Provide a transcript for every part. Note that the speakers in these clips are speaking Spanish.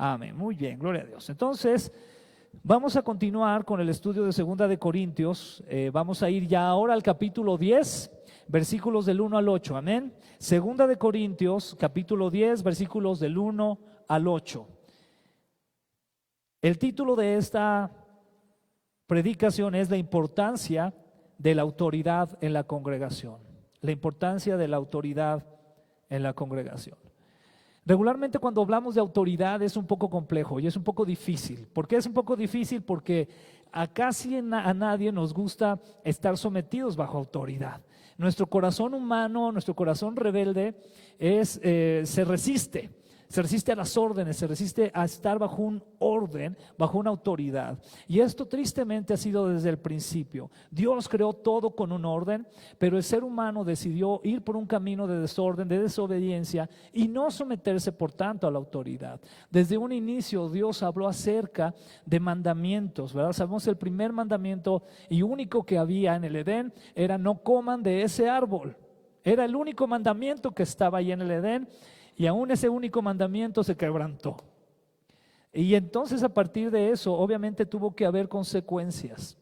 Amén. Muy bien, gloria a Dios. Entonces, vamos a continuar con el estudio de Segunda de Corintios. Vamos a ir ya ahora al capítulo 10, versículos del 1 al 8. Amén. Segunda de Corintios, capítulo 10, versículos del 1 al 8. El título de esta predicación es la importancia de la autoridad en la congregación. La importancia de la autoridad en la congregación. Regularmente cuando hablamos de autoridad es un poco complejo y es un poco difícil. ¿Por qué es un poco difícil? Porque a casi a nadie nos gusta estar sometidos bajo autoridad. Nuestro corazón humano, nuestro corazón rebelde se resiste a las órdenes, se resiste a estar bajo un orden, bajo una autoridad. Y esto tristemente ha sido desde el principio. Dios creó todo con un orden, pero el ser humano decidió ir por un camino de desorden, de desobediencia y no someterse por tanto a la autoridad. Desde un inicio Dios habló acerca de mandamientos, ¿verdad? Sabemos el primer mandamiento y único que había en el Edén era no coman de ese árbol. Era el único mandamiento que estaba ahí en el Edén. Y aún ese único mandamiento se quebrantó. Y entonces a partir de eso obviamente tuvo que haber consecuencias.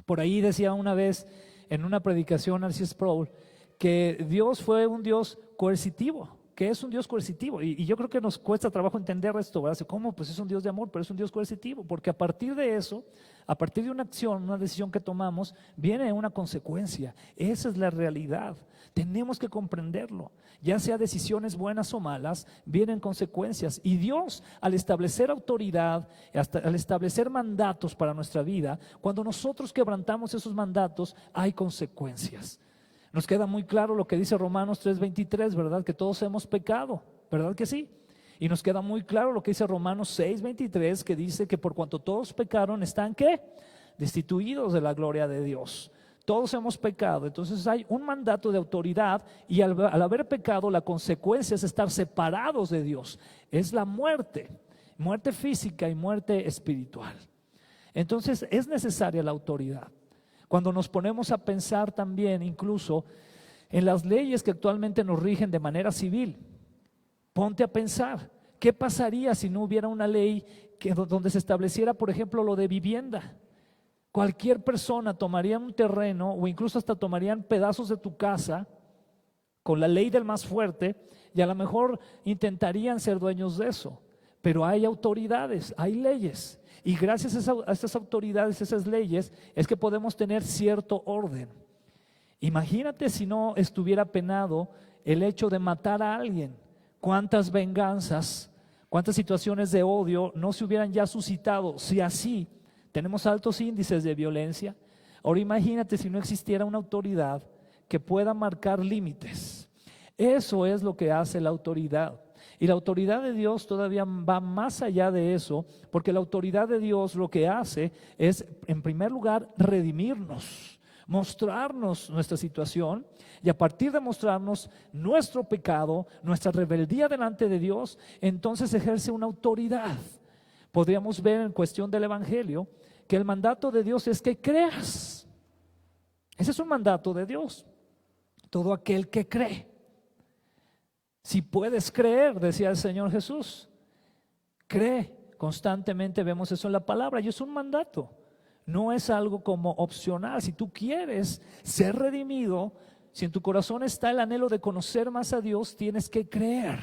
Por ahí decía una vez en una predicación R.C. Sproul que Dios fue un Dios coercitivo, que es un Dios coercitivo. Y yo creo que nos cuesta trabajo entender esto, ¿verdad? ¿Cómo? Pues es un Dios de amor, pero es un Dios coercitivo, porque a partir de eso, a partir de una acción, una decisión que tomamos, viene una consecuencia. Esa es la realidad. Tenemos que comprenderlo. Ya sea decisiones buenas o malas, vienen consecuencias. Y Dios, al establecer autoridad, al establecer mandatos para nuestra vida, cuando nosotros quebrantamos esos mandatos, hay consecuencias. Nos queda muy claro lo que dice Romanos 3:23, ¿verdad? Que todos hemos pecado, ¿verdad que sí? Y nos queda muy claro lo que dice Romanos 6:23, que dice que por cuanto todos pecaron, ¿están qué? Destituidos de la gloria de Dios. Todos hemos pecado, entonces hay un mandato de autoridad y al haber pecado la consecuencia es estar separados de Dios. Es la muerte, muerte física y muerte espiritual. Entonces es necesaria la autoridad. Cuando nos ponemos a pensar también incluso en las leyes que actualmente nos rigen de manera civil, ponte a pensar, ¿qué pasaría si no hubiera una ley donde se estableciera, por ejemplo, lo de vivienda? Cualquier persona tomaría un terreno o incluso hasta tomarían pedazos de tu casa con la ley del más fuerte y a lo mejor intentarían ser dueños de eso. Pero hay autoridades, hay leyes y gracias a esas autoridades, esas leyes, es que podemos tener cierto orden. Imagínate si no estuviera penado el hecho de matar a alguien. ¿Cuántas venganzas, cuántas situaciones de odio no se hubieran ya suscitado si así tenemos altos índices de violencia? Ahora imagínate si no existiera una autoridad que pueda marcar límites. Eso es lo que hace la autoridad. Y la autoridad de Dios todavía va más allá de eso, porque la autoridad de Dios lo que hace es, en primer lugar, redimirnos, mostrarnos nuestra situación y a partir de mostrarnos nuestro pecado, nuestra rebeldía delante de Dios, entonces ejerce una autoridad. Podríamos ver en cuestión del Evangelio que el mandato de Dios es que creas. Ese es un mandato de Dios. Todo aquel que cree. Si puedes creer, decía el Señor Jesús, cree. Constantemente vemos eso en la palabra y es un mandato. No es algo como opcional. Si tú quieres ser redimido, si en tu corazón está el anhelo de conocer más a Dios, tienes que creer.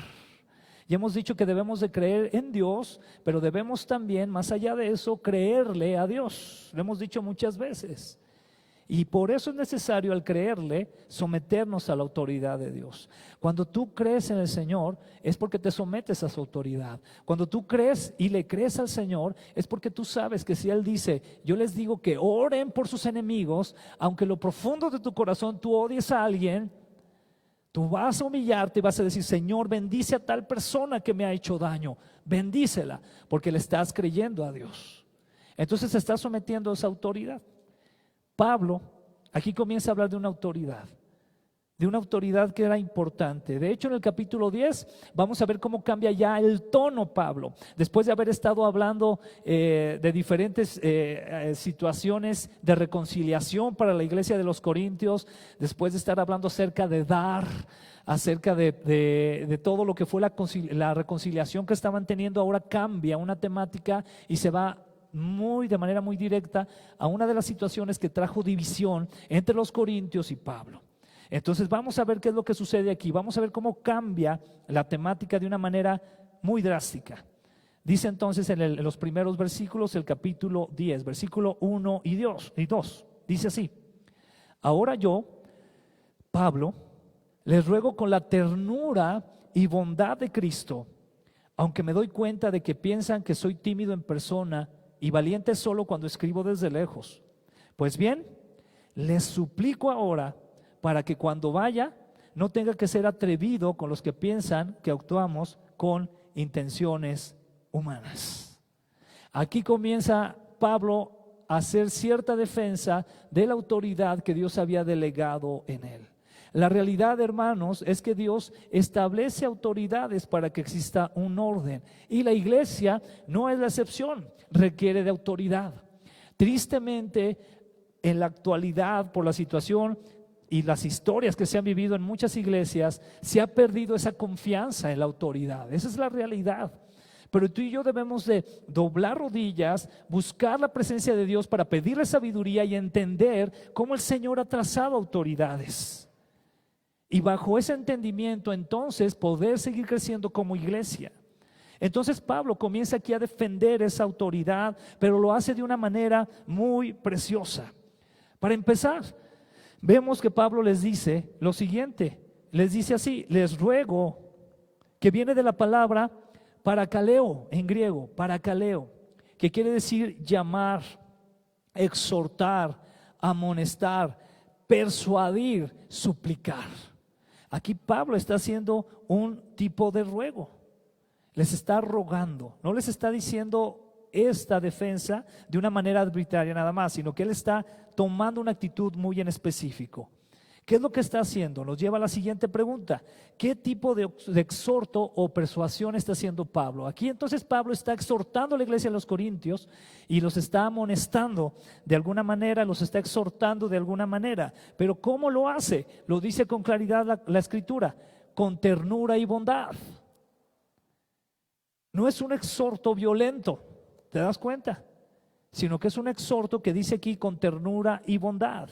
Ya hemos dicho que debemos de creer en Dios, pero debemos también, más allá de eso, creerle a Dios. Lo hemos dicho muchas veces. Y por eso es necesario al creerle someternos a la autoridad de Dios. Cuando tú crees en el Señor es porque te sometes a su autoridad. Cuando tú crees y le crees al Señor es porque tú sabes que si Él dice, yo les digo que oren por sus enemigos, aunque en lo profundo de tu corazón tú odies a alguien, tú vas a humillarte y vas a decir, Señor, bendice a tal persona que me ha hecho daño, bendícela, porque le estás creyendo a Dios. Entonces se está sometiendo a esa autoridad. Pablo aquí comienza a hablar de una autoridad que era importante. De hecho, en el capítulo 10 vamos a ver cómo cambia ya el tono Pablo. Después de haber estado hablando de diferentes situaciones de reconciliación para la iglesia de los Corintios, después de estar hablando acerca de dar, acerca de todo lo que fue la reconciliación que estaban teniendo. Ahora cambia una temática y se va de manera muy directa a una de las situaciones que trajo división entre los corintios y Pablo. Entonces vamos a ver qué es lo que sucede aquí. Vamos a ver cómo cambia la temática de una manera muy drástica. Dice entonces en los primeros versículos, el capítulo 10, versículo 1 y 2, dice así: ahora yo, Pablo, les ruego con la ternura y bondad de Cristo, aunque me doy cuenta de que piensan que soy tímido en persona y valiente solo cuando escribo desde lejos. Pues bien, les suplico ahora para que cuando vaya no tenga que ser atrevido con los que piensan que actuamos con intenciones humanas. Aquí comienza Pablo a hacer cierta defensa de la autoridad que Dios había delegado en él. La realidad, hermanos, es que Dios establece autoridades para que exista un orden, y la iglesia no es la excepción, requiere de autoridad. Tristemente, en la actualidad, por la situación y las historias que se han vivido en muchas iglesias, se ha perdido esa confianza en la autoridad. Esa es la realidad. Pero tú y yo debemos de doblar rodillas, buscar la presencia de Dios para pedirle sabiduría y entender cómo el Señor ha trazado autoridades. Y bajo ese entendimiento, entonces, poder seguir creciendo como iglesia. Entonces Pablo comienza aquí a defender esa autoridad, pero lo hace de una manera muy preciosa. Para empezar, vemos que Pablo les dice lo siguiente. Les dice así: les ruego, que viene de la palabra parakaleo en griego, parakaleo, que quiere decir llamar, exhortar, amonestar, persuadir, suplicar. Aquí Pablo está haciendo un tipo de ruego. Les está rogando, no les está diciendo esta defensa de una manera arbitraria nada más, sino que él está tomando una actitud muy en específico. ¿Qué es lo que está haciendo? Nos lleva a la siguiente pregunta: ¿qué tipo de exhorto o persuasión está haciendo Pablo? Aquí entonces Pablo está exhortando a la iglesia de los Corintios y los está amonestando de alguna manera, los está exhortando de alguna manera. Pero ¿cómo lo hace? Lo dice con claridad la Escritura: con ternura y bondad. No es un exhorto violento, ¿te das cuenta? Sino que es un exhorto que dice aquí con ternura y bondad.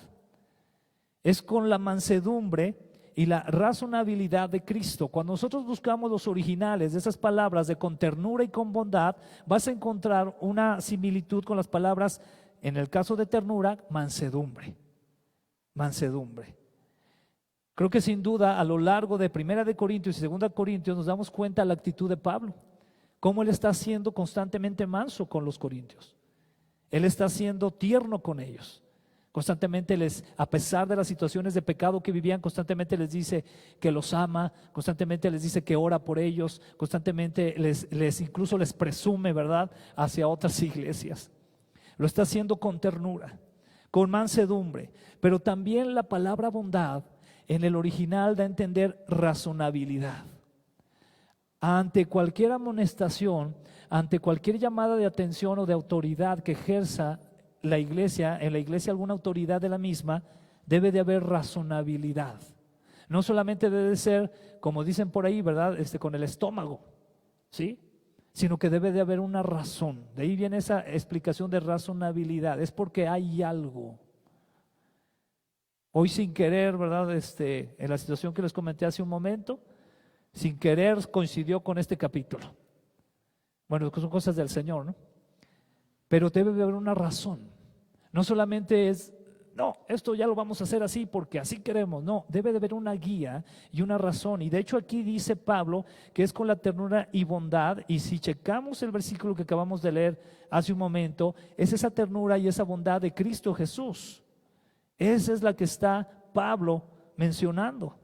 Es con la mansedumbre y la razonabilidad de Cristo. Cuando nosotros buscamos los originales de esas palabras de con ternura y con bondad, vas a encontrar una similitud con las palabras, en el caso de ternura, mansedumbre. Mansedumbre. Creo que sin duda a lo largo de 1 Corintios y 2 Corintios nos damos cuenta de la actitud de Pablo, cómo él está siendo constantemente manso con los corintios. Él está siendo tierno con ellos. Constantemente a pesar de las situaciones de pecado que vivían, constantemente les dice que los ama, constantemente les dice que ora por ellos, constantemente incluso les presume, ¿verdad?, hacia otras iglesias. Lo está haciendo con ternura, con mansedumbre, pero también la palabra bondad en el original da a entender razonabilidad. Ante cualquier amonestación, ante cualquier llamada de atención o de autoridad que ejerza en la iglesia alguna autoridad de la misma, debe de haber razonabilidad. No solamente debe de ser, como dicen por ahí, ¿verdad?, con el estómago, ¿sí?, sino que debe de haber una razón. De ahí viene esa explicación de razonabilidad. Es porque hay algo. Hoy sin querer, ¿verdad?, en la situación que les comenté hace un momento, sin querer coincidió con este capítulo. Bueno, son cosas del Señor, ¿no? Pero debe de haber una razón. No solamente es, no, esto ya lo vamos a hacer así porque así queremos. No, debe de haber una guía y una razón. Y de hecho aquí dice Pablo que es con la ternura y bondad. Y si checamos el versículo que acabamos de leer hace un momento, es esa ternura y esa bondad de Cristo Jesús. Esa es la que está Pablo mencionando.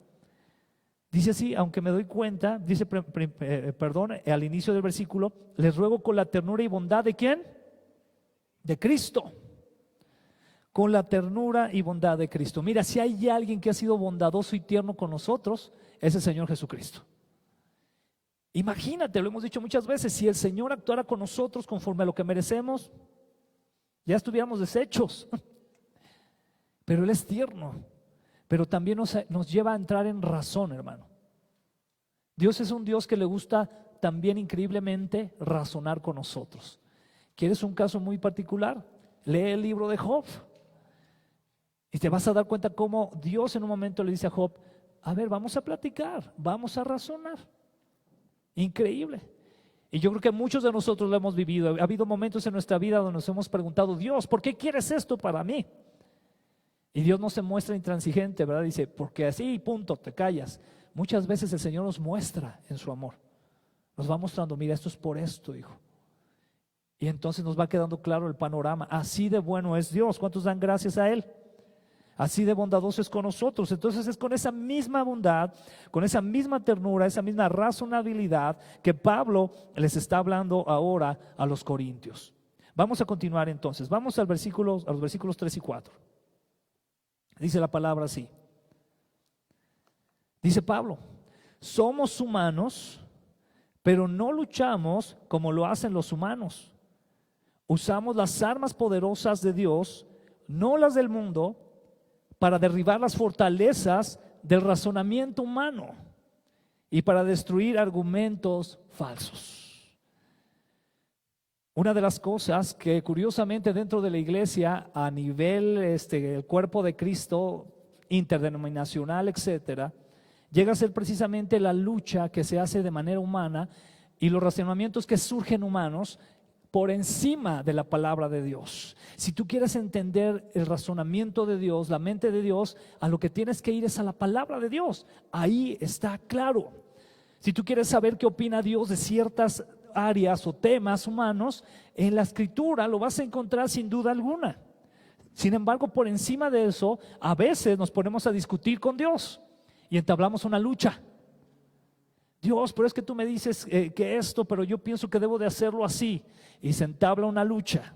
Dice así: aunque me doy cuenta, dice, al inicio del versículo, les ruego con la ternura y bondad ¿de quién? De Cristo. Con la ternura y bondad de Cristo. Mira, si hay alguien que ha sido bondadoso y tierno con nosotros, es el Señor Jesucristo. Imagínate, lo hemos dicho muchas veces, si el Señor actuara con nosotros conforme a lo que merecemos, ya estuviéramos deshechos. Pero Él es tierno, pero también nos lleva a entrar en razón, hermano. Dios es un Dios que le gusta también increíblemente razonar con nosotros. ¿Quieres un caso muy particular? Lee el libro de Job y te vas a dar cuenta cómo Dios en un momento le dice a Job: a ver, vamos a platicar, vamos a razonar. Increíble. Y yo creo que muchos de nosotros lo hemos vivido. Ha habido momentos en nuestra vida donde nos hemos preguntado: Dios, ¿por qué quieres esto para mí? Y Dios no se muestra intransigente, ¿verdad? Dice: porque así, punto, te callas. Muchas veces el Señor nos muestra en su amor. Nos va mostrando: mira, esto es por esto, hijo. Y entonces nos va quedando claro el panorama. Así de bueno es Dios. ¿Cuántos dan gracias a Él? Así de bondadoso es con nosotros. Entonces es con esa misma bondad, con esa misma ternura, esa misma razonabilidad que Pablo les está hablando ahora a los corintios. Vamos a continuar entonces. Vamos a los versículos 3 y 4. Dice la palabra así. Dice Pablo: somos humanos, pero no luchamos como lo hacen los humanos. Usamos las armas poderosas de Dios, no las del mundo, para derribar las fortalezas del razonamiento humano y para destruir argumentos falsos. Una de las cosas que curiosamente dentro de la iglesia, a nivel el cuerpo de Cristo, interdenominacional, etcétera, llega a ser precisamente la lucha que se hace de manera humana y los razonamientos que surgen humanos por encima de la palabra de Dios. Si tú quieres entender el razonamiento de Dios, la mente de Dios, a lo que tienes que ir es a la palabra de Dios. Ahí está claro. Si tú quieres saber qué opina Dios de ciertas áreas o temas humanos, en la Escritura lo vas a encontrar sin duda alguna. Sin embargo, por encima de eso, a veces nos ponemos a discutir con Dios y entablamos una lucha. Dios, pero es que tú me dices que esto, pero yo pienso que debo de hacerlo así. Y se entabla una lucha.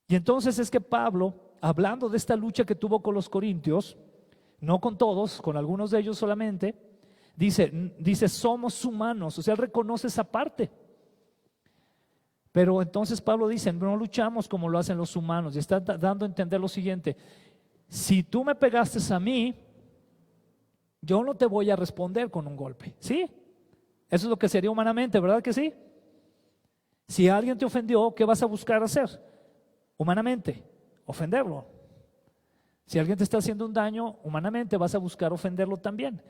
Y entonces es que Pablo, hablando de esta lucha que tuvo con los corintios, no con todos, con algunos de ellos solamente, dice somos humanos. O sea, él reconoce esa parte. Pero entonces Pablo dice: no luchamos como lo hacen los humanos. Y está dando a entender lo siguiente: si tú me pegaste a mí, yo no te voy a responder con un golpe. ¿Sí? Eso es lo que sería humanamente, ¿verdad que sí? Si alguien te ofendió, ¿qué vas a buscar hacer? Humanamente, ofenderlo. Si alguien te está haciendo un daño, humanamente vas a buscar ofenderlo también.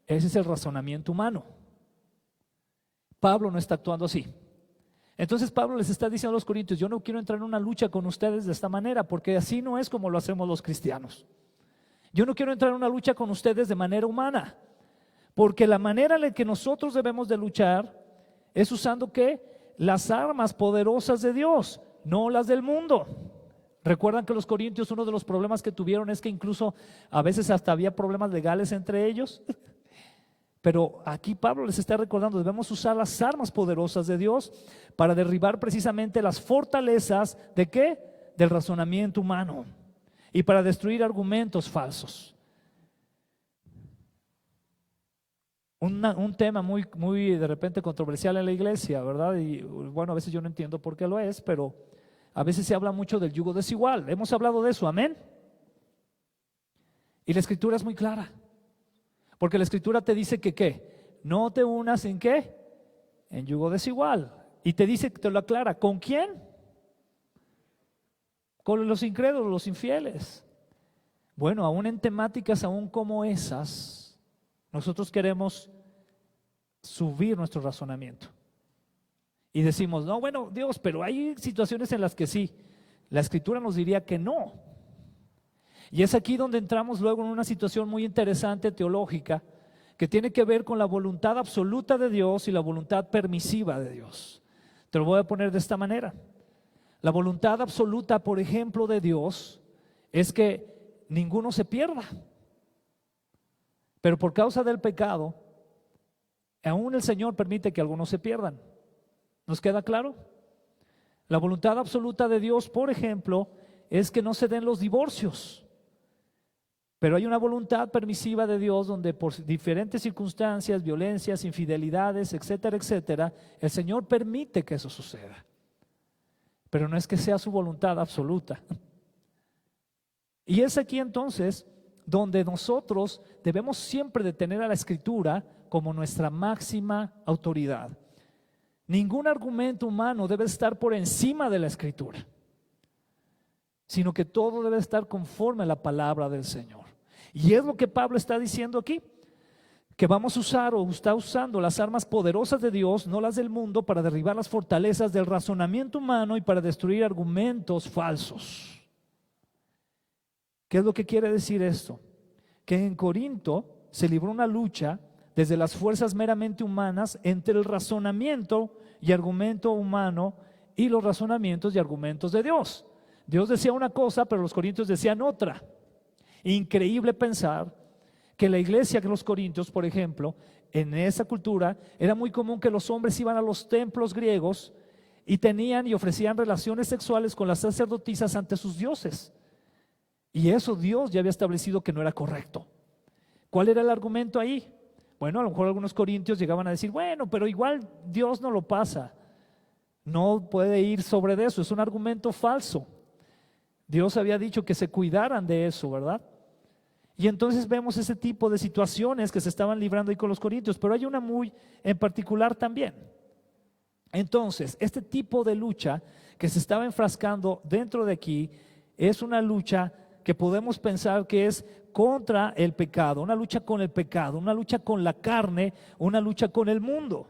Ese es el razonamiento humano. Pablo no está actuando así. Entonces Pablo les está diciendo a los corintios: yo no quiero entrar en una lucha con ustedes de esta manera, porque así no es como lo hacemos los cristianos. Yo no quiero entrar en una lucha con ustedes de manera humana, porque la manera en la que nosotros debemos de luchar es usando ¿qué? Las armas poderosas de Dios, no las del mundo. Recuerdan que los corintios, uno de los problemas que tuvieron es que incluso a veces hasta había problemas legales entre ellos. Pero aquí Pablo les está recordando: debemos usar las armas poderosas de Dios para derribar precisamente las fortalezas ¿de qué? Del razonamiento humano y para destruir argumentos falsos. Un tema muy de repente controversial en la iglesia, ¿verdad? Y bueno, a veces yo no entiendo por qué lo es, pero a veces se habla mucho del yugo desigual. Hemos hablado de eso, amén. Y la Escritura es muy clara, porque la Escritura te dice que ¿qué? No te unas en ¿qué? En yugo desigual. Y te dice, te lo aclara, ¿con quién? Con los incrédulos, los infieles. Bueno, aún en temáticas aún como esas, nosotros queremos subir nuestro razonamiento y decimos: no, bueno, Dios, pero hay situaciones en las que sí. La Escritura nos diría que no. Y es aquí donde entramos luego en una situación muy interesante teológica que tiene que ver con la voluntad absoluta de Dios y la voluntad permisiva de Dios. Te lo voy a poner de esta manera. La voluntad absoluta, por ejemplo, de Dios es que ninguno se pierda. Pero por causa del pecado, aún el Señor permite que algunos se pierdan. ¿Nos queda claro? La voluntad absoluta de Dios, por ejemplo, es que no se den los divorcios. Pero hay una voluntad permisiva de Dios donde por diferentes circunstancias, violencias, infidelidades, etcétera, etcétera, el Señor permite que eso suceda. Pero no es que sea su voluntad absoluta. Y es aquí entonces donde nosotros debemos siempre de tener a la Escritura como nuestra máxima autoridad. Ningún argumento humano debe estar por encima de la Escritura, sino que todo debe estar conforme a la palabra del Señor. Y es lo que Pablo está diciendo aquí, que vamos a usar o está usando las armas poderosas de Dios, no las del mundo, para derribar las fortalezas del razonamiento humano y para destruir argumentos falsos. ¿Qué es lo que quiere decir esto? Que en Corinto se libró una lucha desde las fuerzas meramente humanas entre el razonamiento y argumento humano y los razonamientos y argumentos de Dios. Dios decía una cosa, pero los corintios decían otra. Increíble pensar que la iglesia de los corintios, por ejemplo, en esa cultura era muy común que los hombres iban a los templos griegos y tenían y ofrecían relaciones sexuales con las sacerdotisas ante sus dioses. Y eso Dios ya había establecido que no era correcto. ¿Cuál era el argumento ahí? Bueno, a lo mejor algunos corintios llegaban a decir, bueno, pero igual Dios no lo pasa. No puede ir sobre de eso, es un argumento falso. Dios había dicho que se cuidaran de eso, ¿verdad? Y entonces vemos ese tipo de situaciones que se estaban librando ahí con los corintios, pero hay una muy en particular también. Entonces, este tipo de lucha que se estaba enfrascando dentro de aquí es una lucha que podemos pensar que es contra el pecado, una lucha con el pecado, una lucha con la carne, una lucha con el mundo.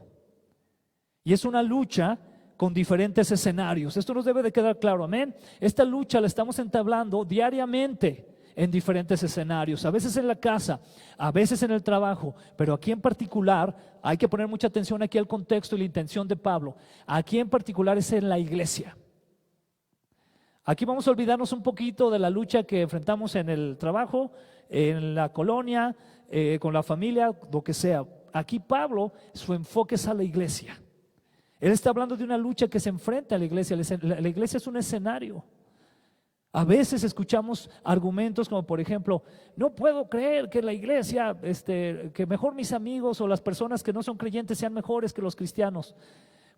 Y es una lucha con diferentes escenarios. Esto nos debe de quedar claro, amén. Esta lucha la estamos entablando diariamente en diferentes escenarios, a veces en la casa, a veces en el trabajo, pero aquí en particular hay que poner mucha atención aquí al contexto y la intención de Pablo. Aquí en particular es en la iglesia. Aquí vamos a olvidarnos un poquito de la lucha que enfrentamos en el trabajo, en la colonia, con la familia, lo que sea. Aquí Pablo, su enfoque es a la iglesia. Él está hablando de una lucha que se enfrenta a la iglesia. La iglesia es un escenario. A veces escuchamos argumentos como, por ejemplo, no puedo creer que la iglesia, que mejor mis amigos o las personas que no son creyentes sean mejores que los cristianos.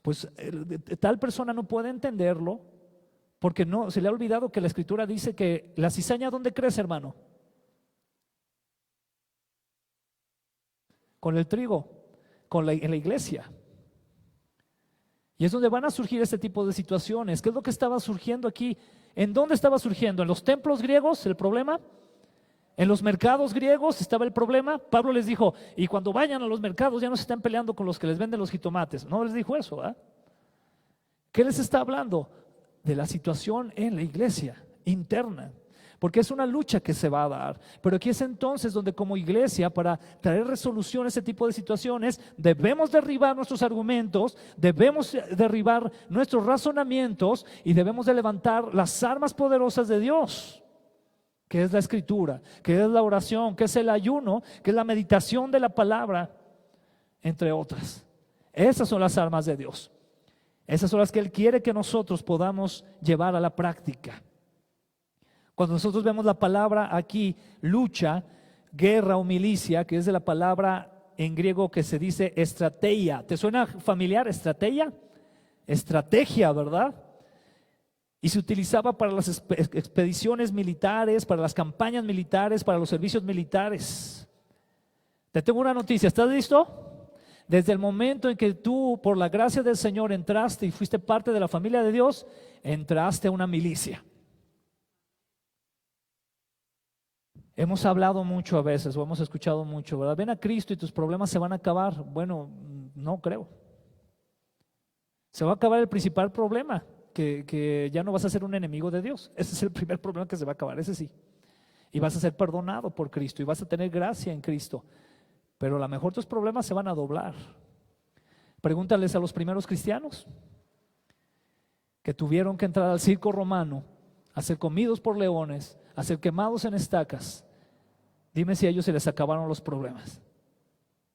Pues tal persona no puede entenderlo porque no, se le ha olvidado que la Escritura dice que la cizaña, ¿dónde crece, hermano? Con el trigo, en la iglesia. Y es donde van a surgir este tipo de situaciones. ¿Qué es lo que estaba surgiendo aquí? ¿En dónde estaba surgiendo? ¿En los templos griegos el problema? ¿En los mercados griegos estaba el problema? Pablo les dijo, y cuando vayan a los mercados ya no se están peleando con los que les venden los jitomates. No les dijo eso, ¿eh? ¿Qué les está hablando? De la situación en la iglesia interna. Porque es una lucha que se va a dar. Pero aquí es entonces donde como iglesia, para traer resolución a ese tipo de situaciones, debemos derribar nuestros argumentos, debemos derribar nuestros razonamientos y debemos de levantar las armas poderosas de Dios, que es la Escritura, que es la oración, que es el ayuno, que es la meditación de la palabra, entre otras. Esas son las armas de Dios. Esas son las que Él quiere que nosotros podamos llevar a la práctica. Cuando nosotros vemos la palabra aquí, lucha, guerra o milicia, que es de la palabra en griego que se dice estrategia. ¿Te suena familiar? Estrategia. Estrategia, ¿verdad? Y se utilizaba para las expediciones militares, para las campañas militares, para los servicios militares. Te tengo una noticia, ¿estás listo? Desde el momento en que tú, por la gracia del Señor, entraste y fuiste parte de la familia de Dios, entraste a una milicia. Hemos hablado mucho a veces, o hemos escuchado mucho, ¿verdad? Ven a Cristo y tus problemas se van a acabar. Bueno, no creo. Se va a acabar el principal problema, que ya no vas a ser un enemigo de Dios. Ese es el primer problema que se va a acabar, ese sí. Y vas a ser perdonado por Cristo y vas a tener gracia en Cristo. Pero a lo mejor tus problemas se van a doblar. Pregúntales a los primeros cristianos que tuvieron que entrar al circo romano, a ser comidos por leones, a ser quemados en estacas. Dime si a ellos se les acabaron los problemas.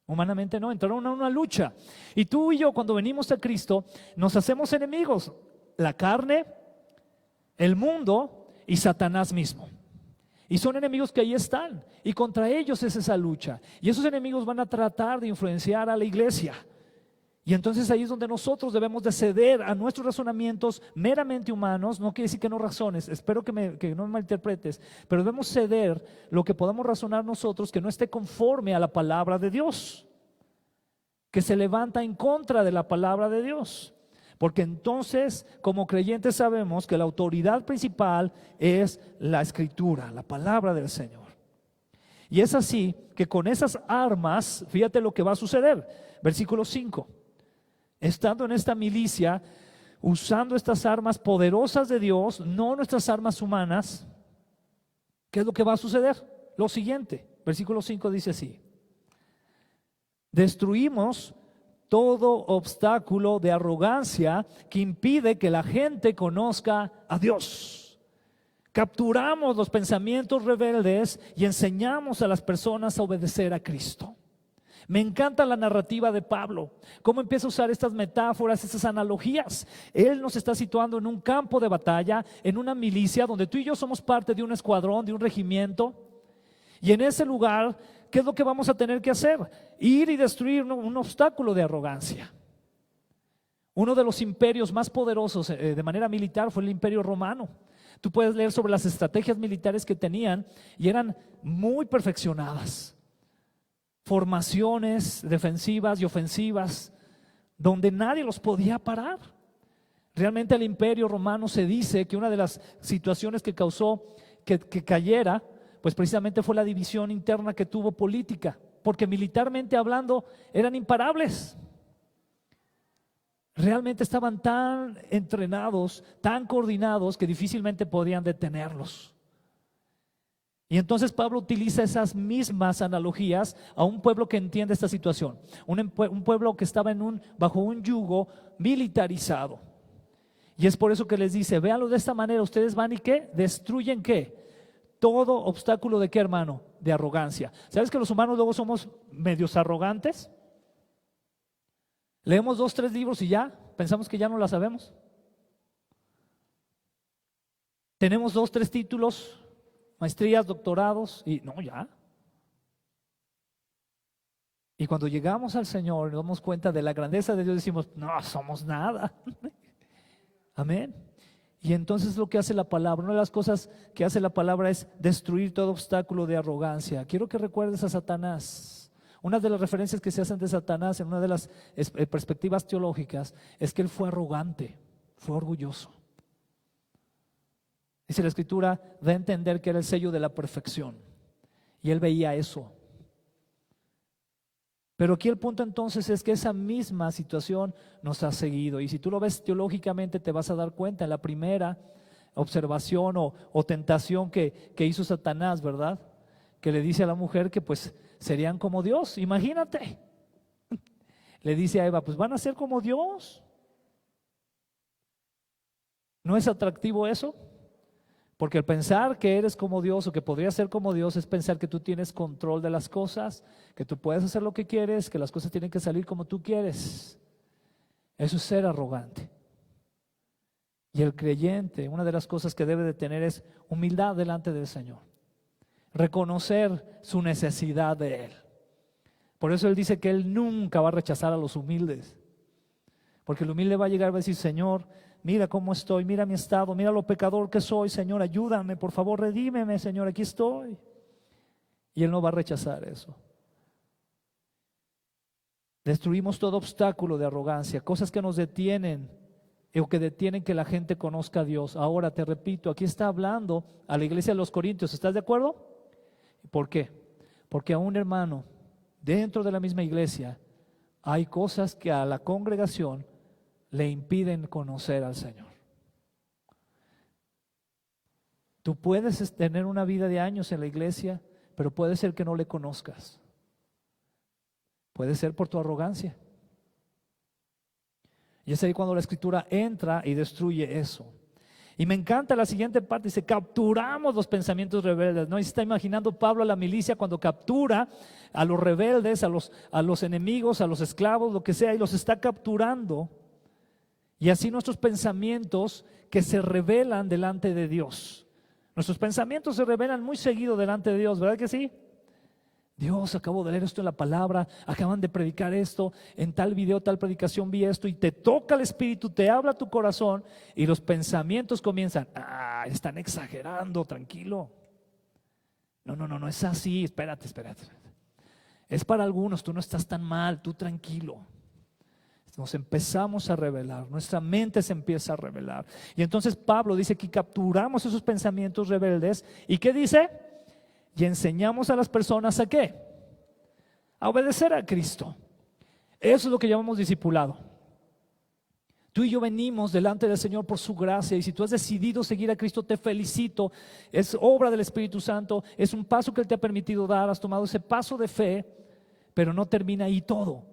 Humanamente no, entraron a una lucha. Y tú y yo, cuando venimos a Cristo, nos hacemos enemigos. La carne, el mundo y Satanás mismo. Y son enemigos que ahí están. Y contra ellos es esa lucha. Y esos enemigos van a tratar de influenciar a la iglesia. Y entonces ahí es donde nosotros debemos de ceder a nuestros razonamientos meramente humanos. No quiere decir que no razones, espero que no me malinterpretes, pero debemos ceder lo que podamos razonar nosotros que no esté conforme a la palabra de Dios. que se levanta en contra de la palabra de Dios. Porque entonces, como creyentes, sabemos que la autoridad principal es la Escritura, la palabra del Señor. Y es así que con esas armas, fíjate lo que va a suceder. Versículo 5. Estando en esta milicia, usando estas armas poderosas de Dios, no nuestras armas humanas, ¿qué es lo que va a suceder? Lo siguiente, versículo 5 dice así: destruimos todo obstáculo de arrogancia que impide que la gente conozca a Dios. Capturamos los pensamientos rebeldes y enseñamos a las personas a obedecer a Cristo. Me encanta la narrativa de Pablo, cómo empieza a usar estas metáforas, estas analogías. Él nos está situando en un campo de batalla, en una milicia donde tú y yo somos parte de un escuadrón, de un regimiento. Y en ese lugar, ¿qué es lo que vamos a tener que hacer? Ir y destruir un obstáculo de arrogancia. Uno de los imperios más poderosos de manera militar fue el Imperio Romano. Tú puedes leer sobre las estrategias militares que tenían y eran muy perfeccionadas. Formaciones defensivas y ofensivas donde nadie los podía parar. Realmente el Imperio Romano, se dice que una de las situaciones que causó que cayera, pues precisamente fue la división interna que tuvo política, porque militarmente hablando eran imparables. Realmente estaban tan entrenados, tan coordinados, que difícilmente podían detenerlos. Y entonces Pablo utiliza esas mismas analogías a un pueblo que entiende esta situación, un pueblo que estaba bajo un yugo militarizado. Y es por eso que les dice: véanlo de esta manera, ustedes van y ¿qué? Destruyen ¿qué? Todo obstáculo de ¿qué, hermano? De arrogancia. ¿Sabes que los humanos luego somos medios arrogantes? Leemos 2, 3 libros y ya pensamos que ya no la sabemos. Tenemos 2, 3 títulos, maestrías, doctorados y no, ya. Y cuando llegamos al Señor y nos damos cuenta de la grandeza de Dios, decimos: no somos nada. Amén. Y entonces lo que hace la palabra, una de las cosas que hace la palabra es destruir todo obstáculo de arrogancia. Quiero que recuerdes a Satanás. Una de las referencias que se hacen de Satanás en una de las perspectivas teológicas es que él fue arrogante, fue orgulloso. Dice la Escritura, da a entender que era el sello de la perfección, y él veía eso. Pero aquí el punto entonces es que esa misma situación nos ha seguido, y si tú lo ves teológicamente te vas a dar cuenta en la primera observación o tentación que hizo Satanás, ¿verdad? Que le dice a la mujer que pues serían como Dios, imagínate. Le dice a Eva, pues van a ser como Dios. ¿No es atractivo eso? Porque el pensar que eres como Dios o que podrías ser como Dios es pensar que tú tienes control de las cosas, que tú puedes hacer lo que quieres, que las cosas tienen que salir como tú quieres. Eso es ser arrogante. Y el creyente, una de las cosas que debe de tener es humildad delante del Señor. Reconocer su necesidad de Él. Por eso Él dice que Él nunca va a rechazar a los humildes. Porque el humilde va a llegar y va a decir: Señor, mira cómo estoy, mira mi estado, mira lo pecador que soy, Señor, ayúdame, por favor, redímeme, Señor, aquí estoy. Y Él no va a rechazar eso. Destruimos todo obstáculo de arrogancia, cosas que nos detienen o que detienen que la gente conozca a Dios. Ahora te repito, aquí está hablando a la iglesia de los Corintios, ¿estás de acuerdo? ¿Por qué? Porque a un hermano dentro de la misma iglesia hay cosas que a la congregación le impiden conocer al Señor. Tú puedes tener una vida de años en la iglesia, pero puede ser que no le conozcas. Puede ser por tu arrogancia. Y es ahí cuando la Escritura entra y destruye eso. Y me encanta la siguiente parte, dice: capturamos los pensamientos rebeldes. ¿No? Y se está imaginando Pablo a la milicia cuando captura a los rebeldes, a los enemigos, a los esclavos, lo que sea, y los está capturando. Y así nuestros pensamientos que se rebelan delante de Dios. Nuestros pensamientos se rebelan muy seguido delante de Dios, ¿verdad que sí? Dios, acabo de leer esto en la palabra, acaban de predicar esto, en tal video, tal predicación vi esto, y te toca el Espíritu, te habla tu corazón y los pensamientos comienzan: están exagerando, tranquilo. No es así, espérate. Es para algunos, tú no estás tan mal, tú tranquilo. Nos empezamos a rebelar, nuestra mente se empieza a rebelar. Y entonces Pablo dice que capturamos esos pensamientos rebeldes. ¿Y qué dice? Y enseñamos a las personas ¿a qué? A obedecer a Cristo. Eso es lo que llamamos discipulado. Tú y yo venimos delante del Señor por su gracia, y si tú has decidido seguir a Cristo, te felicito. Es obra del Espíritu Santo, es un paso que Él te ha permitido dar, has tomado ese paso de fe, pero no termina ahí todo.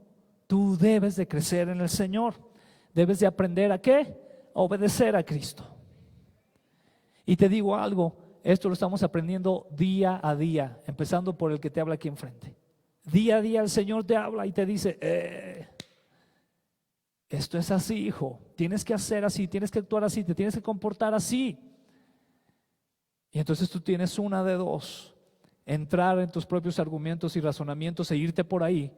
Tú debes de crecer en el Señor, debes de aprender ¿a qué? A obedecer a Cristo. Y te digo algo, esto lo estamos aprendiendo día a día, empezando por el que te habla aquí enfrente. Día a día el Señor te habla y te dice, esto es así, hijo, tienes que hacer así, tienes que actuar así, te tienes que comportar así. Y entonces tú tienes una de dos: entrar en tus propios argumentos y razonamientos e irte por ahí,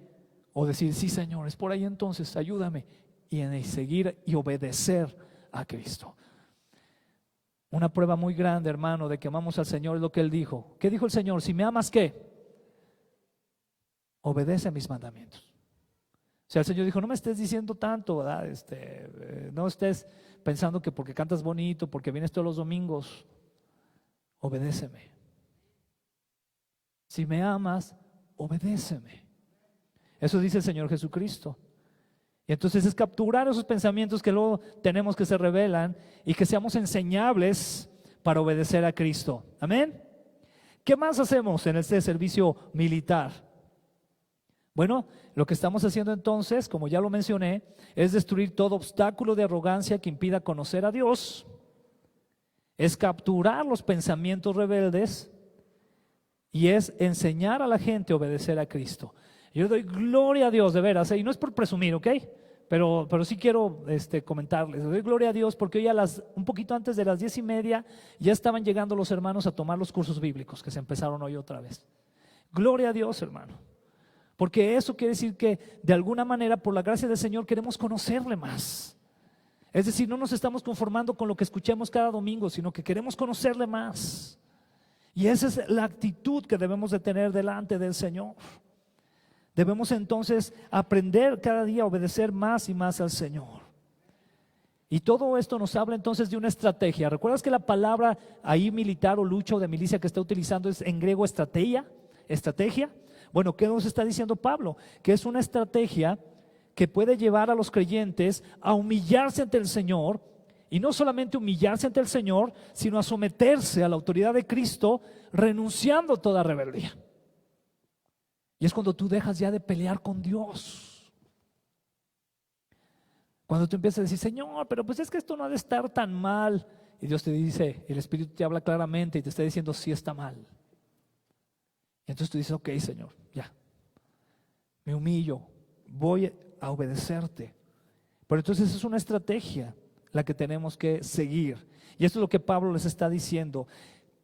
o decir, sí, Señor, es por ahí, entonces ayúdame, y en seguir y obedecer a Cristo. Una prueba muy grande, hermano, de que amamos al Señor es lo que Él dijo. ¿Qué dijo el Señor? Si me amas, ¿qué? Obedece a mis mandamientos. O sea, el Señor dijo, no me estés diciendo tanto, ¿verdad? No estés pensando que porque cantas bonito, porque vienes todos los domingos. Obedéceme. Si me amas, obedéceme. Eso dice el Señor Jesucristo. Y entonces es capturar esos pensamientos que luego tenemos, que se revelan, y que seamos enseñables para obedecer a Cristo. Amén. ¿Qué más hacemos en este servicio militar? Bueno, lo que estamos haciendo entonces, como ya lo mencioné, es destruir todo obstáculo de arrogancia que impida conocer a Dios. Es capturar los pensamientos rebeldes y es enseñar a la gente a obedecer a Cristo. Yo doy gloria a Dios, de veras, y no es por presumir, ¿ok? Pero sí quiero comentarles. Doy gloria a Dios porque hoy un poquito antes de las 10:30 ya estaban llegando los hermanos a tomar los cursos bíblicos que se empezaron hoy otra vez. Gloria a Dios, hermano. Porque eso quiere decir que de alguna manera, por la gracia del Señor, queremos conocerle más. Es decir, no nos estamos conformando con lo que escuchemos cada domingo, sino que queremos conocerle más. Y esa es la actitud que debemos de tener delante del Señor. Debemos entonces aprender cada día a obedecer más y más al Señor. Y todo esto nos habla entonces de una estrategia. ¿Recuerdas que la palabra ahí militar o lucha o de milicia que está utilizando es en griego estrategia? Bueno, ¿qué nos está diciendo Pablo? Que es una estrategia que puede llevar a los creyentes a humillarse ante el Señor, y no solamente humillarse ante el Señor, sino a someterse a la autoridad de Cristo, renunciando a toda rebeldía. Y es cuando tú dejas ya de pelear con Dios. Cuando tú empiezas a decir, Señor, pero pues es que esto no ha de estar tan mal. Y Dios te dice, el Espíritu te habla claramente y te está diciendo, sí está mal. Y entonces tú dices, ok, Señor, ya, me humillo, voy a obedecerte. Pero entonces es una estrategia la que tenemos que seguir. Y esto es lo que Pablo les está diciendo.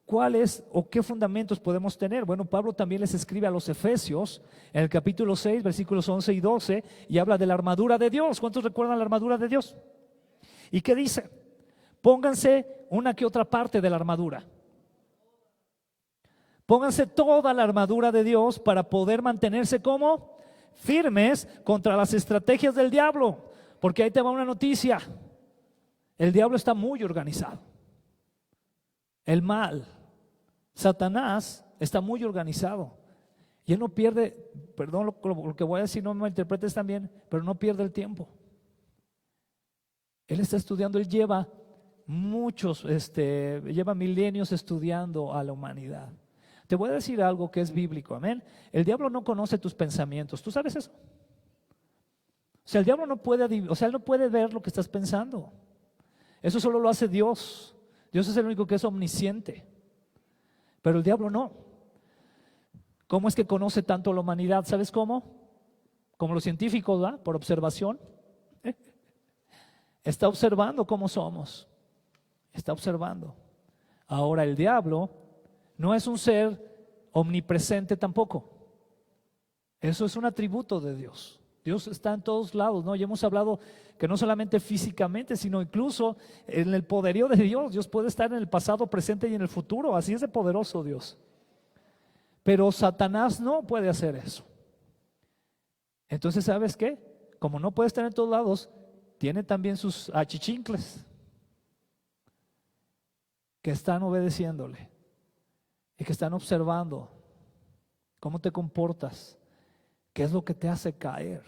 ¿Cuáles o qué fundamentos podemos tener? Bueno, Pablo también les escribe a los Efesios en el capítulo 6, versículos 11 y 12, y habla de la armadura de Dios. ¿Cuántos recuerdan la armadura de Dios? ¿Y qué dice? Pónganse una que otra parte de la armadura. Pónganse toda la armadura de Dios para poder mantenerse como firmes contra las estrategias del diablo. Porque ahí te va una noticia. El diablo está muy organizado. El mal, Satanás, está muy organizado. Y él no pierde, perdón lo que voy a decir, no me interpretes también, pero no pierde el tiempo. Él está estudiando, él lleva lleva milenios estudiando a la humanidad. Te voy a decir algo que es bíblico, amén. El diablo no conoce tus pensamientos, ¿tú sabes eso? O sea, el diablo no puede, él no puede ver lo que estás pensando. Eso solo lo hace Dios. Dios es el único que es omnisciente, pero el diablo no. ¿Cómo es que conoce tanto la humanidad? ¿Sabes cómo? Como los científicos, ¿verdad? Por observación. Está observando cómo somos. Está observando. Ahora, el diablo no es un ser omnipresente tampoco. Eso es un atributo de Dios. Dios está en todos lados, ¿no? Ya hemos hablado que no solamente físicamente, sino incluso en el poderío de Dios. Dios puede estar en el pasado, presente y en el futuro. Así es de poderoso Dios. Pero Satanás no puede hacer eso. Entonces, ¿sabes qué? Como no puede estar en todos lados, tiene también sus achichincles que están obedeciéndole y que están observando cómo te comportas, qué es lo que te hace caer,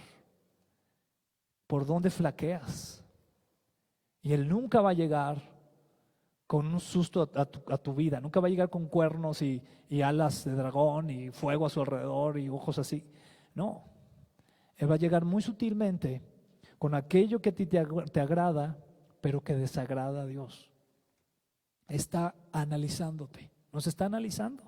por dónde flaqueas. Y Él nunca va a llegar con un susto a tu vida, nunca va a llegar con cuernos y alas de dragón y fuego a su alrededor y ojos así. No, Él va a llegar muy sutilmente con aquello que a ti te agrada, pero que desagrada a Dios. Está analizándote, nos está analizando.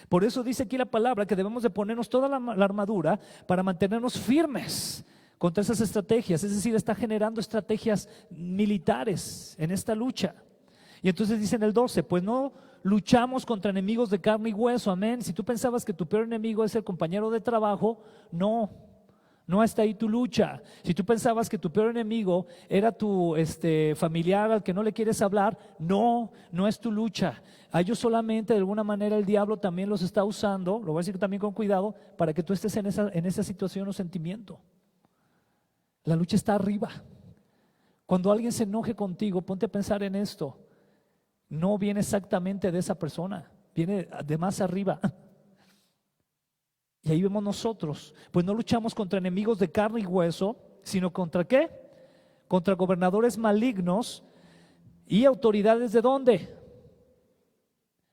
Por eso dice aquí la palabra que debemos de ponernos toda la armadura para mantenernos firmes contra esas estrategias. Es decir, está generando estrategias militares en esta lucha. Y entonces dice en el 12, pues no luchamos contra enemigos de carne y hueso, amén. Si tú pensabas que tu peor enemigo es el compañero de trabajo, no está ahí tu lucha. Si tú pensabas que tu peor enemigo era tu familiar al que no le quieres hablar, no es tu lucha. A ellos solamente de alguna manera el diablo también los está usando, lo voy a decir también con cuidado, para que tú estés en esa situación o sentimiento. La lucha está arriba. Cuando alguien se enoje contigo, ponte a pensar en esto. No viene exactamente de esa persona, viene de más arriba. Y ahí vemos nosotros, pues no luchamos contra enemigos de carne y hueso, sino contra ¿qué? Contra gobernadores malignos y autoridades ¿de dónde?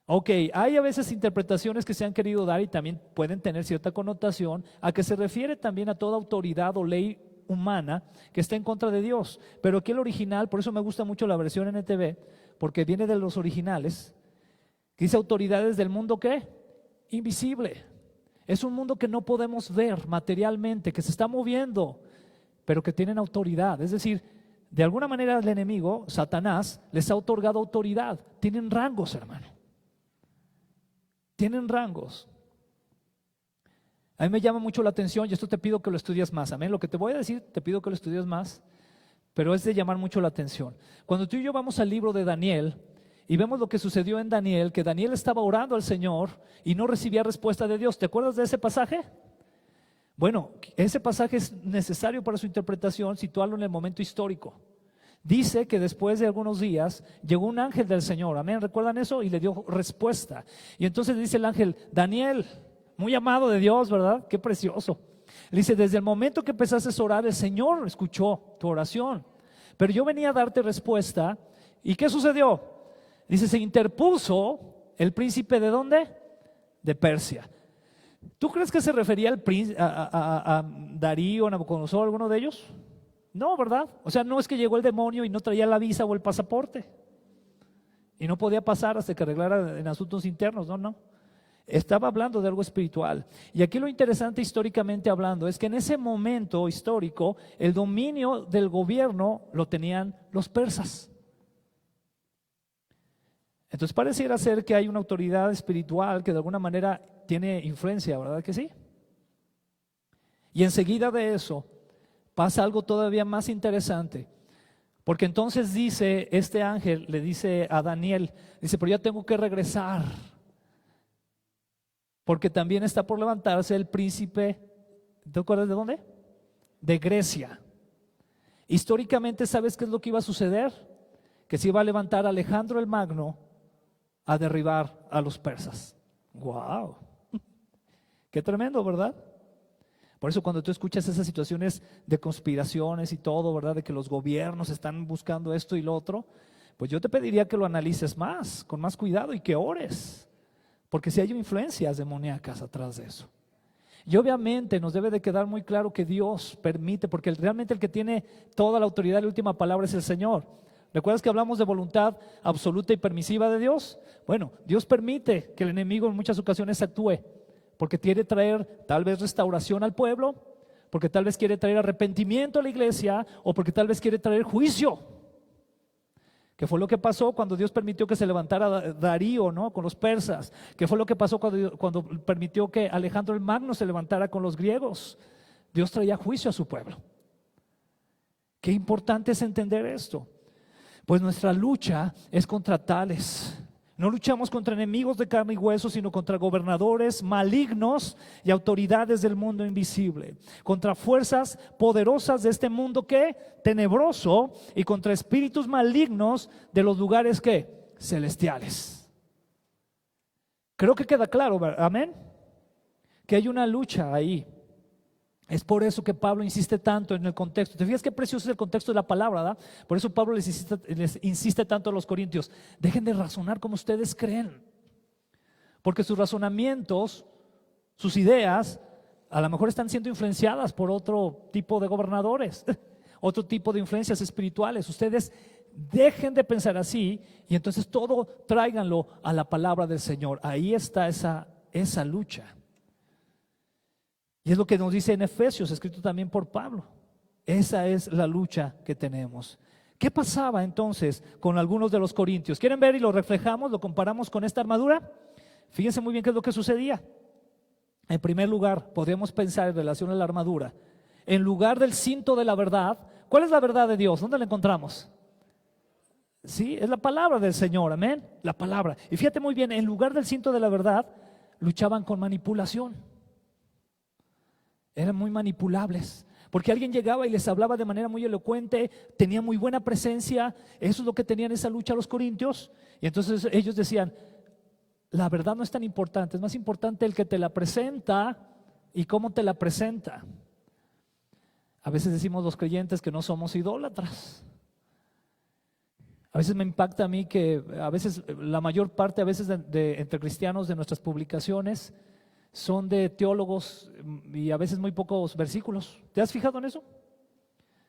Ok, hay a veces interpretaciones que se han querido dar y también pueden tener cierta connotación a que se refiere también a toda autoridad o ley humana que está en contra de Dios. Pero aquí el original, por eso me gusta mucho la versión NTV, porque viene de los originales, que dice autoridades del mundo ¿qué? Invisible. Es un mundo que no podemos ver materialmente, que se está moviendo, pero que tienen autoridad. Es decir, de alguna manera el enemigo, Satanás, les ha otorgado autoridad. Tienen rangos, hermano. Tienen rangos. A mí me llama mucho la atención y esto te pido que lo estudies más. Amén. Lo que te voy a decir, te pido que lo estudies más, pero es de llamar mucho la atención. Cuando tú y yo vamos al libro de Daniel y vemos lo que sucedió en Daniel, que Daniel estaba orando al Señor y no recibía respuesta de Dios. ¿Te acuerdas de ese pasaje? Bueno, ese pasaje es necesario para su interpretación, situarlo en el momento histórico. Dice que después de algunos días llegó un ángel del Señor, amén, ¿recuerdan eso? Y le dio respuesta. Y entonces dice el ángel, Daniel, muy amado de Dios, ¿verdad? Qué precioso. Le dice, desde el momento que empezaste a orar, el Señor escuchó tu oración, pero yo venía a darte respuesta. ¿Y qué sucedió? Dice, se interpuso el príncipe ¿de dónde? De Persia. ¿Tú crees que se refería al príncipe, a Darío, Nabucodonosor, alguno de ellos? No, ¿verdad? O sea, no es que llegó el demonio y no traía la visa o el pasaporte y no podía pasar hasta que arreglara en asuntos internos, no. Estaba hablando de algo espiritual. Y aquí lo interesante históricamente hablando es que en ese momento histórico el dominio del gobierno lo tenían los persas. Entonces pareciera ser que hay una autoridad espiritual que de alguna manera tiene influencia, ¿verdad que sí? Y enseguida de eso pasa algo todavía más interesante, porque entonces dice este ángel, le dice a Daniel, dice, pero ya tengo que regresar, porque también está por levantarse el príncipe, ¿te acuerdas de dónde? De Grecia. Históricamente, ¿sabes qué es lo que iba a suceder? Que se iba a levantar Alejandro el Magno a derribar a los persas. ¡Wow! Qué tremendo, ¿verdad? Por eso cuando tú escuchas esas situaciones de conspiraciones y todo, ¿verdad? De que los gobiernos están buscando esto y lo otro, pues yo te pediría que lo analices más, con más cuidado y que ores, porque si hay influencias demoníacas atrás de eso. Y obviamente nos debe de quedar muy claro que Dios permite, porque realmente el que tiene toda la autoridad y la última palabra es el Señor. ¿Recuerdas que hablamos de voluntad absoluta y permisiva de Dios? Bueno, Dios permite que el enemigo en muchas ocasiones actúe, porque quiere traer tal vez restauración al pueblo, porque tal vez quiere traer arrepentimiento a la iglesia, o porque tal vez quiere traer juicio, que fue lo que pasó cuando Dios permitió que se levantara Darío, ¿no? Con los persas, que fue lo que pasó cuando permitió que Alejandro el Magno se levantara con los griegos. Dios traía juicio a su pueblo. Qué importante es entender esto, pues nuestra lucha es contra tales No luchamos contra enemigos de carne y hueso, sino contra gobernadores malignos y autoridades del mundo invisible, contra fuerzas poderosas de este mundo que tenebroso y contra espíritus malignos de los lugares que celestiales. Creo que queda claro, amén, que hay una lucha ahí. Es por eso que Pablo insiste tanto en el contexto. ¿Te fijas qué precioso es el contexto de la palabra, verdad? Por eso Pablo les insiste tanto a los corintios: dejen de razonar como ustedes creen, porque sus razonamientos, sus ideas, a lo mejor están siendo influenciadas por otro tipo de gobernadores, otro tipo de influencias espirituales. Ustedes dejen de pensar así y entonces todo tráiganlo a la palabra del Señor. Ahí está esa lucha. Y es lo que nos dice en Efesios, escrito también por Pablo. Esa es la lucha que tenemos. ¿Qué pasaba entonces con algunos de los corintios? ¿Quieren ver y lo reflejamos, lo comparamos con esta armadura? Fíjense muy bien qué es lo que sucedía. En primer lugar, podríamos pensar en relación a la armadura. En lugar del cinto de la verdad, ¿cuál es la verdad de Dios? ¿Dónde la encontramos? Sí, es la palabra del Señor, amén. La palabra. Y fíjate muy bien, en lugar del cinto de la verdad, luchaban con manipulación. Eran muy manipulables, porque alguien llegaba y les hablaba de manera muy elocuente, tenía muy buena presencia. Eso es lo que tenían esa lucha los corintios. Y entonces ellos decían: la verdad no es tan importante, es más importante el que te la presenta y cómo te la presenta. A veces decimos los creyentes que no somos idólatras. A veces me impacta a mí que a veces la mayor parte entre cristianos de nuestras publicaciones son de teólogos y a veces muy pocos versículos. ¿Te has fijado en eso?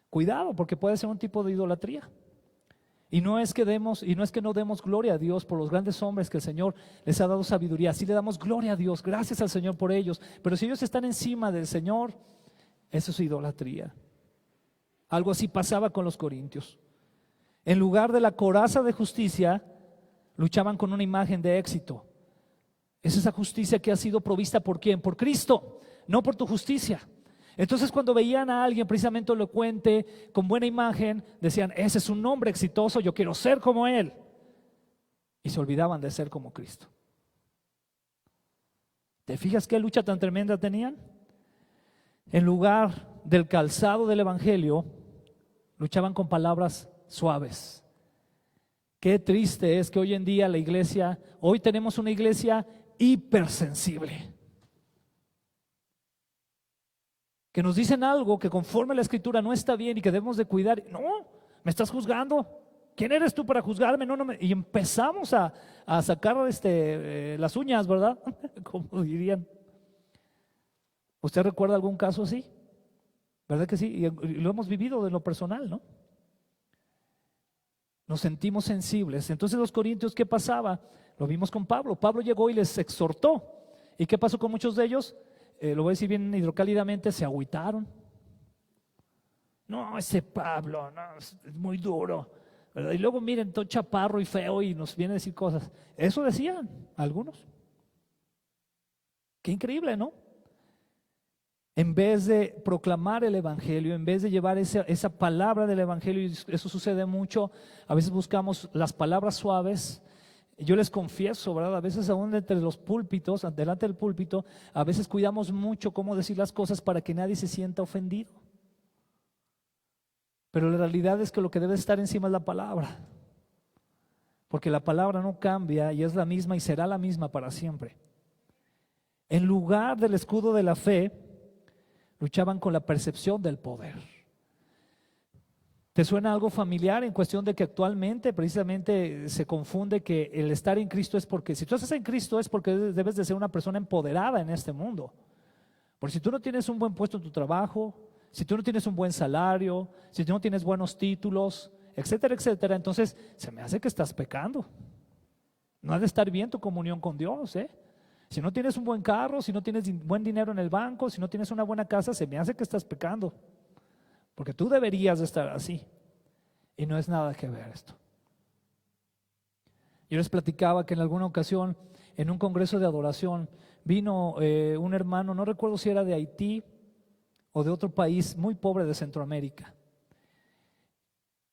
Cuidado, porque puede ser un tipo de idolatría. Y no es que no demos gloria a Dios por los grandes hombres que el Señor les ha dado sabiduría. Sí le damos gloria a Dios, gracias al Señor por ellos. Pero si ellos están encima del Señor, eso es idolatría. Algo así pasaba con los corintios. En lugar de la coraza de justicia, luchaban con una imagen de éxito. Es esa justicia que ha sido provista ¿por quién? Por Cristo, no por tu justicia. Entonces cuando veían a alguien precisamente elocuente, con buena imagen, decían: ese es un hombre exitoso, yo quiero ser como él. Y se olvidaban de ser como Cristo. ¿Te fijas qué lucha tan tremenda tenían? En lugar del calzado del evangelio, luchaban con palabras suaves. Qué triste es que hoy en día hoy tenemos una iglesia hipersensible, que nos dicen algo que conforme a la escritura no está bien y que debemos de cuidar. No, me estás juzgando. ¿Quién eres tú para juzgarme? Y empezamos a sacar las uñas, ¿verdad? Como dirían. ¿Usted recuerda algún caso así? ¿Verdad que sí? Y lo hemos vivido de lo personal, ¿no? Nos sentimos sensibles. Entonces los corintios, ¿qué pasaba? Lo vimos con Pablo. Pablo llegó y les exhortó. ¿Y qué pasó con muchos de ellos? Lo voy a decir bien hidrocálidamente: se agüitaron. No, ese Pablo, no, es muy duro, ¿verdad? Y luego miren, todo chaparro y feo y nos viene a decir cosas. Eso decían algunos. Qué increíble, ¿no? En vez de proclamar el evangelio, en vez de llevar esa palabra del evangelio, y eso sucede mucho, a veces buscamos las palabras suaves. Yo les confieso, ¿verdad? A veces aún entre los púlpitos, delante del púlpito, a veces cuidamos mucho cómo decir las cosas para que nadie se sienta ofendido. Pero la realidad es que lo que debe estar encima es la palabra, porque la palabra no cambia y es la misma y será la misma para siempre. En lugar del escudo de la fe, luchaban con la percepción del poder. ¿Te suena algo familiar en cuestión de que actualmente precisamente se confunde que el estar en Cristo es porque, si tú estás en Cristo es porque debes de ser una persona empoderada en este mundo? Porque si tú no tienes un buen puesto en tu trabajo, si tú no tienes un buen salario, si tú no tienes buenos títulos, etcétera, etcétera, entonces se me hace que estás pecando. No ha de estar bien tu comunión con Dios, ¿eh? Si no tienes un buen carro, si no tienes buen dinero en el banco, si no tienes una buena casa, se me hace que estás pecando. Porque tú deberías de estar así. Y no es nada que ver esto. Yo les platicaba que en alguna ocasión, en un congreso de adoración, vino un hermano, no recuerdo si era de Haití o de otro país muy pobre de Centroamérica.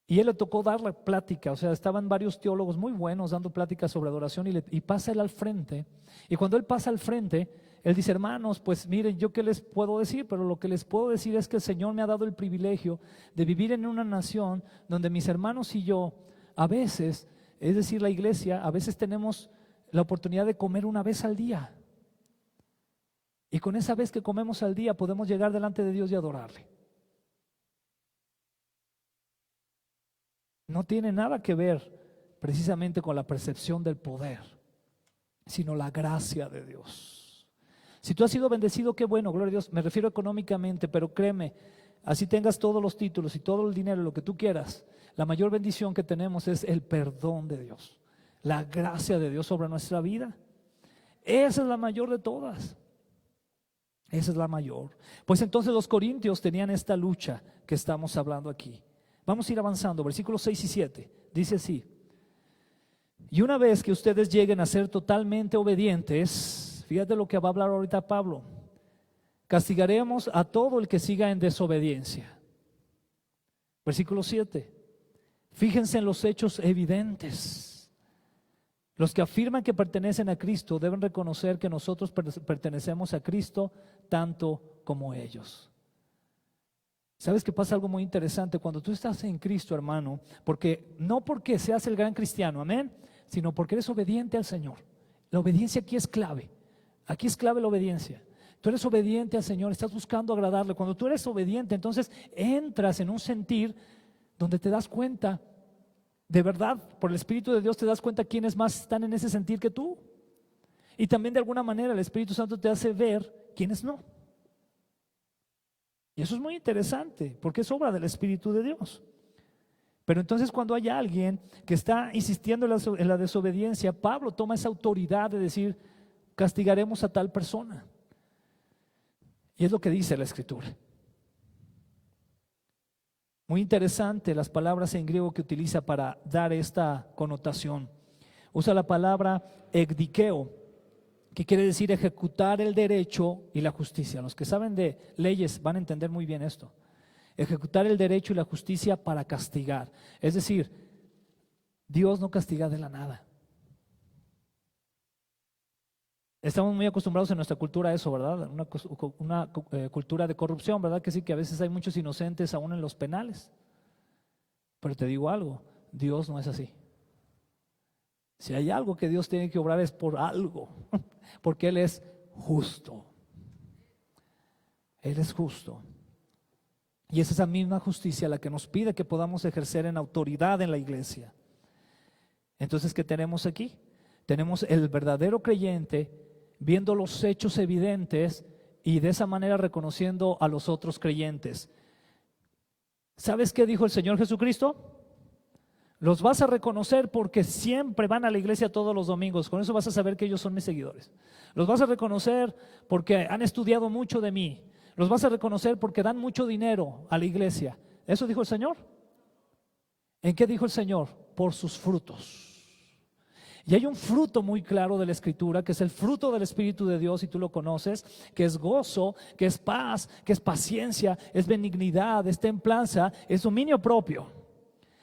Y él le tocó dar la plática, o sea, estaban varios teólogos muy buenos dando pláticas sobre adoración y pasa él al frente. Y cuando él pasa al frente, él dice: hermanos, pues miren, yo qué les puedo decir, pero lo que les puedo decir es que el Señor me ha dado el privilegio de vivir en una nación donde mis hermanos y yo, a veces, es decir, la iglesia, a veces tenemos la oportunidad de comer una vez al día. Y con esa vez que comemos al día podemos llegar delante de Dios y adorarle. No tiene nada que ver precisamente con la percepción del poder, sino la gracia de Dios. Si tú has sido bendecido, qué bueno, gloria a Dios. Me refiero económicamente, pero créeme, así tengas todos los títulos y todo el dinero, lo que tú quieras, la mayor bendición que tenemos es el perdón de Dios, la gracia de Dios sobre nuestra vida. Esa es la mayor de todas. Esa es la mayor. Pues entonces los corintios tenían esta lucha que estamos hablando aquí. Vamos a ir avanzando, versículos 6 y 7, dice así: y una vez que ustedes lleguen a ser totalmente obedientes, fíjate lo que va a hablar ahorita Pablo, castigaremos a todo el que siga en desobediencia. Versículo 7, fíjense en los hechos evidentes. Los que afirman que pertenecen a Cristo deben reconocer que nosotros pertenecemos a Cristo tanto como ellos. ¿Sabes que pasa algo muy interesante cuando tú estás en Cristo, hermano? No porque seas el gran cristiano, amén, sino porque eres obediente al Señor. La obediencia aquí es clave. Aquí es clave la obediencia. Tú eres obediente al Señor, estás buscando agradarle. Cuando tú eres obediente, entonces entras en un sentir donde te das cuenta, de verdad, por el Espíritu de Dios te das cuenta quiénes más están en ese sentir que tú. Y también de alguna manera el Espíritu Santo te hace ver quiénes no. Y eso es muy interesante, porque es obra del Espíritu de Dios. Pero entonces cuando hay alguien que está insistiendo en la desobediencia, Pablo toma esa autoridad de decir: castigaremos a tal persona. Y es lo que dice la Escritura. Muy interesante las palabras en griego que utiliza para dar esta connotación. Usa la palabra ekdikeo, que quiere decir ejecutar el derecho y la justicia. Los que saben de leyes van a entender muy bien esto. Ejecutar el derecho y la justicia para castigar. Es decir, Dios no castiga de la nada. Estamos muy acostumbrados en nuestra cultura a eso, ¿verdad? Una cultura de corrupción, ¿verdad? Que sí, que a veces hay muchos inocentes aún en los penales. Pero te digo algo, Dios no es así. Si hay algo que Dios tiene que obrar es por algo, porque Él es justo. Él es justo. Y es esa misma justicia la que nos pide que podamos ejercer en autoridad en la iglesia. Entonces, ¿qué tenemos aquí? Tenemos el verdadero creyente viendo los hechos evidentes y de esa manera reconociendo a los otros creyentes. ¿Sabes qué dijo el Señor Jesucristo? Los vas a reconocer porque siempre van a la iglesia todos los domingos. Con eso vas a saber que ellos son mis seguidores. Los vas a reconocer porque han estudiado mucho de mí. Los vas a reconocer porque dan mucho dinero a la iglesia. ¿Eso dijo el Señor? ¿En qué dijo el Señor? Por sus frutos. Y hay un fruto muy claro de la Escritura, que es el fruto del Espíritu de Dios, y tú lo conoces, que es gozo, que es paz, que es paciencia, es benignidad, es templanza, es dominio propio.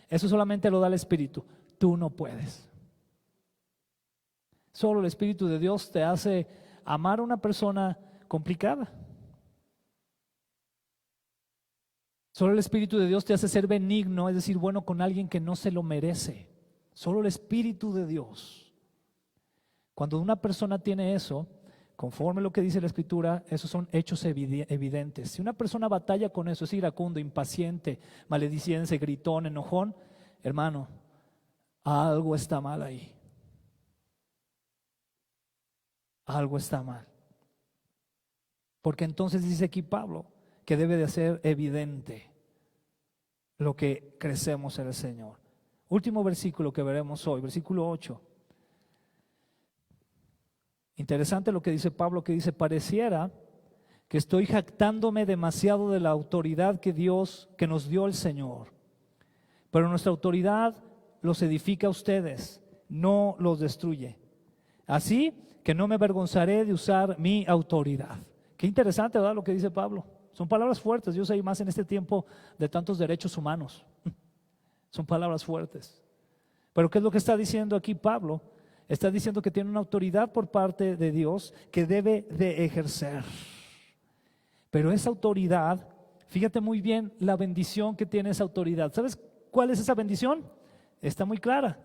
Eso solamente lo da el Espíritu. Tú no puedes. Solo el Espíritu de Dios te hace amar a una persona complicada. Solo el Espíritu de Dios te hace ser benigno, es decir, bueno con alguien que no se lo merece. Solo el Espíritu de Dios. Cuando una persona tiene eso, conforme a lo que dice la Escritura, esos son hechos evidentes. Si una persona batalla con eso, es iracundo, impaciente, malediciense, gritón, enojón, hermano, algo está mal ahí. Algo está mal. Porque entonces dice aquí Pablo que debe de ser evidente lo que crecemos en el Señor. Último versículo que veremos hoy, versículo 8. Interesante lo que dice Pablo, que dice: pareciera que estoy jactándome demasiado de la autoridad que nos dio el Señor. Pero nuestra autoridad los edifica a ustedes, no los destruye. Así que no me avergonzaré de usar mi autoridad. Qué interesante, ¿verdad? Lo que dice Pablo. Son palabras fuertes, yo sé, más en este tiempo de tantos derechos humanos. Son palabras fuertes. Pero ¿qué es lo que está diciendo aquí Pablo? Está diciendo que tiene una autoridad por parte de Dios que debe de ejercer. Pero esa autoridad, fíjate muy bien la bendición que tiene esa autoridad. ¿Sabes cuál es esa bendición? Está muy clara.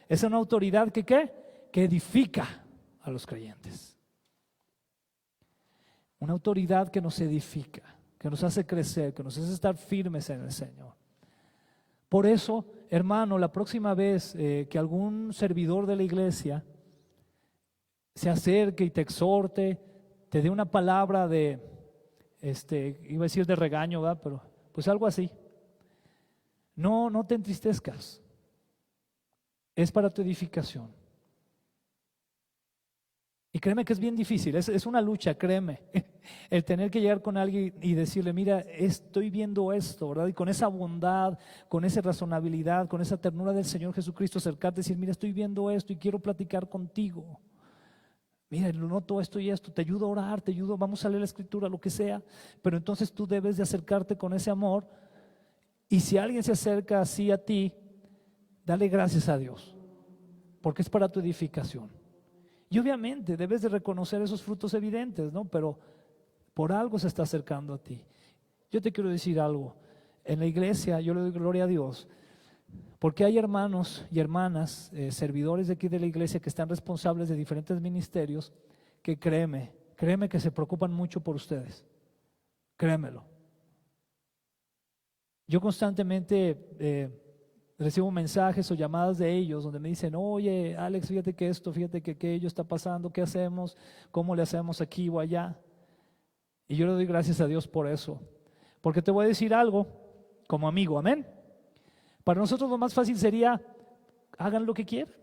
Es una autoridad que ¿qué? Que edifica a los creyentes. Una autoridad que nos edifica, que nos hace crecer, que nos hace estar firmes en el Señor. Por eso, hermano, la próxima vez que algún servidor de la iglesia se acerque y te exhorte, te dé una palabra de, iba a decir de regaño, ¿verdad? Pero pues algo así. No te entristezcas. Es para tu edificación. Y créeme que es bien difícil, es una lucha, créeme, el tener que llegar con alguien y decirle, mira, estoy viendo esto, ¿verdad? Y con esa bondad, con esa razonabilidad, con esa ternura del Señor Jesucristo, acercarte y decir, mira, estoy viendo esto y quiero platicar contigo. Mira, lo noto esto y esto, te ayudo a orar, te ayudo, vamos a leer la escritura, lo que sea. Pero entonces tú debes de acercarte con ese amor. Y si alguien se acerca así a ti, dale gracias a Dios, porque es para tu edificación. Y obviamente debes de reconocer esos frutos evidentes, ¿no? Pero por algo se está acercando a ti. Yo te quiero decir algo. En la iglesia yo le doy gloria a Dios, porque hay hermanos y hermanas, servidores de aquí de la iglesia que están responsables de diferentes ministerios, que créeme que se preocupan mucho por ustedes. Créemelo. Yo constantemente recibo mensajes o llamadas de ellos donde me dicen, oye, Alex, fíjate que esto, fíjate que aquello está pasando, ¿qué hacemos? ¿Cómo le hacemos aquí o allá? Y yo le doy gracias a Dios por eso. Porque te voy a decir algo como amigo, amén. Para nosotros lo más fácil sería, hagan lo que quieran.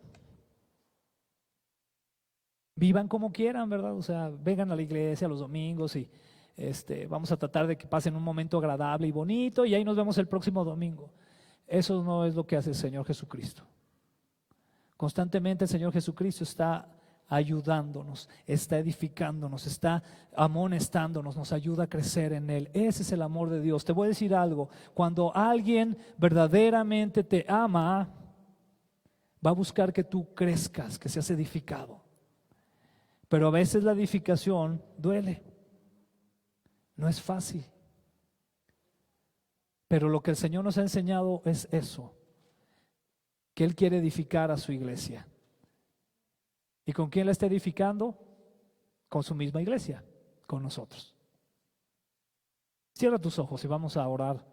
Vivan como quieran, ¿verdad? O sea, vengan a la iglesia los domingos y vamos a tratar de que pasen un momento agradable y bonito y ahí nos vemos el próximo domingo. Eso no es lo que hace el Señor Jesucristo. Constantemente el Señor Jesucristo está ayudándonos, está edificándonos, está amonestándonos, nos ayuda a crecer en Él. Ese es el amor de Dios. Te voy a decir algo, cuando alguien verdaderamente te ama, va a buscar que tú crezcas, que seas edificado. Pero a veces la edificación duele, no es fácil. Pero lo que el Señor nos ha enseñado es eso, que Él quiere edificar a su iglesia. ¿Y con quién la está edificando? Con su misma iglesia, con nosotros. Cierra tus ojos y vamos a orar